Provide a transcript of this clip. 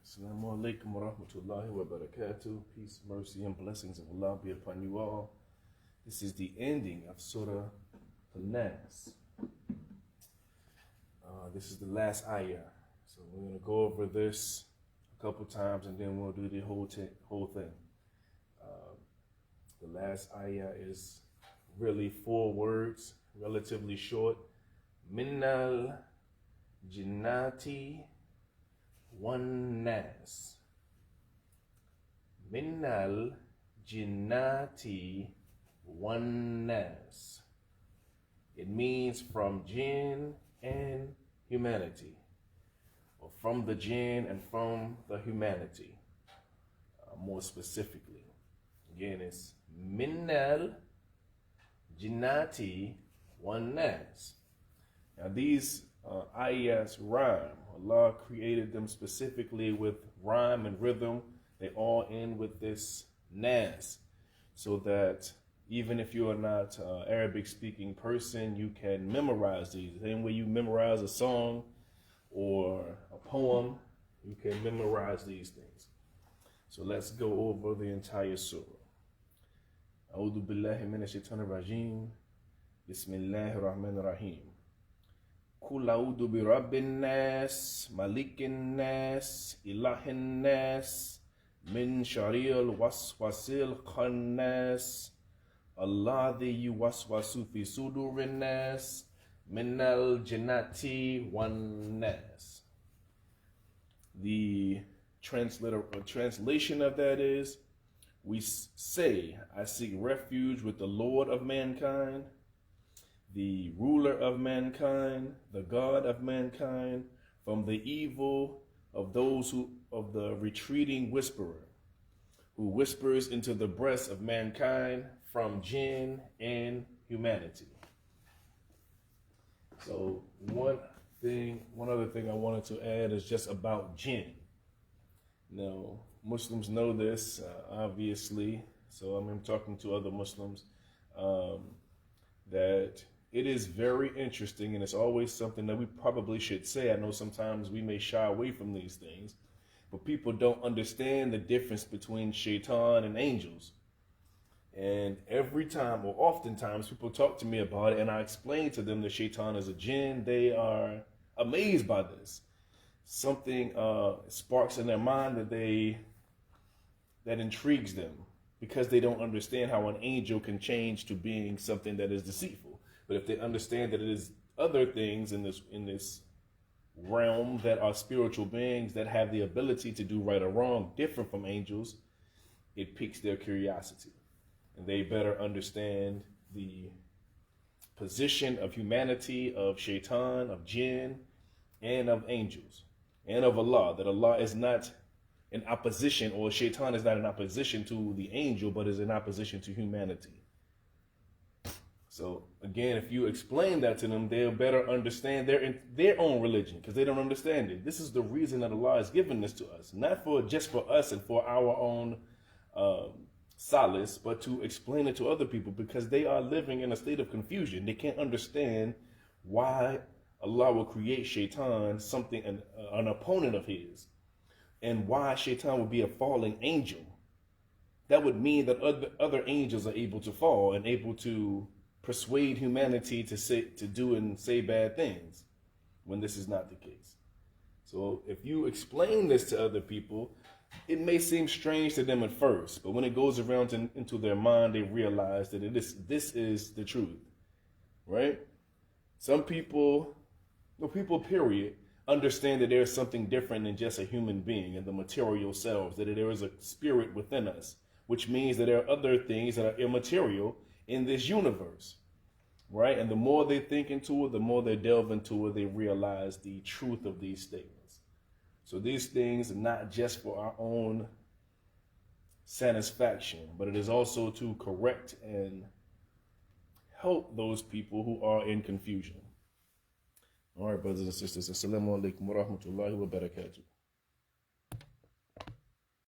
Assalamu alaikum wa rahmatullahi wa barakatuh. Peace, mercy, and blessings of Allah be upon you all. This is the ending of Surah An Nas. This is the last ayah. So we're going to go over this a couple times and then we'll do the whole thing. The last ayah is really 4 words, relatively short. Minnal jinnati wan nas. Minnal jinnati wan nas. It means from jinn and humanity, or from the jinn and from the humanity, more specifically. Again, it's minnal jinnati wan nas. Now these ayahs rhyme. Allah created them specifically with rhyme and rhythm. They all end with this nas, so that even if you are not an Arabic speaking person, you can memorize these. The same way you memorize a song or a poem, you can memorize these things. So let's go over the entire surah. A'udhu billahi minash shaitanir rajim. Bismillahir rahmanir rahim. Qul a'udhu bi rabbin nas, malikin nas, ilahin nas, min sharril waswasil khannas, alladhi yuwaswasu fi sudurin nas, minal jinnati wan nas. The translation of that is, we say, I seek refuge with the Lord of mankind, the ruler of mankind, the God of mankind, from the evil of of the retreating whisperer, who whispers into the breast of mankind from jinn and humanity. So one other thing I wanted to add is just about jinn. Now, Muslims know this, obviously, so I'm talking to other Muslims, that it is very interesting, and it's always something that we probably should say. I know sometimes we may shy away from these things, but people don't understand the difference between shaitan and angels. And every time, or oftentimes, people talk to me about it, and I explain to them that shaitan is a jinn. They are amazed by this. Something sparks in their mind that intrigues them, because they don't understand how an angel can change to being something that is deceitful. But if they understand that it is other things in this realm that are spiritual beings that have the ability to do right or wrong, different from angels, it piques their curiosity. And they better understand the position of humanity, of shaitan, of jinn, and of angels, and of Allah. That Allah is not in opposition, or shaitan is not in opposition to the angel, but is in opposition to humanity. So again, if you explain that to them, they'll better understand their own religion, because they don't understand it. This is the reason that Allah has given this to us, not just for us and for our own solace, but to explain it to other people, because they are living in a state of confusion. They can't understand why Allah will create shaitan, something an opponent of his, and why shaitan would be a falling angel. That would mean that other angels are able to fall and able to persuade humanity to do and say bad things, when this is not the case. So if you explain this to other people, it may seem strange to them at first, but when it goes around into their mind, they realize that this is the truth, right? Some people, period, understand that there's something different than just a human being and the material selves, that there is a spirit within us, which means that there are other things that are immaterial in this universe, right? And the more they think into it, the more they delve into it, they realize the truth of these statements. So these things are not just for our own satisfaction, but it is also to correct and help those people who are in confusion. All right, brothers and sisters, assalamu alaikum wa rahmatullahi wa barakatuh.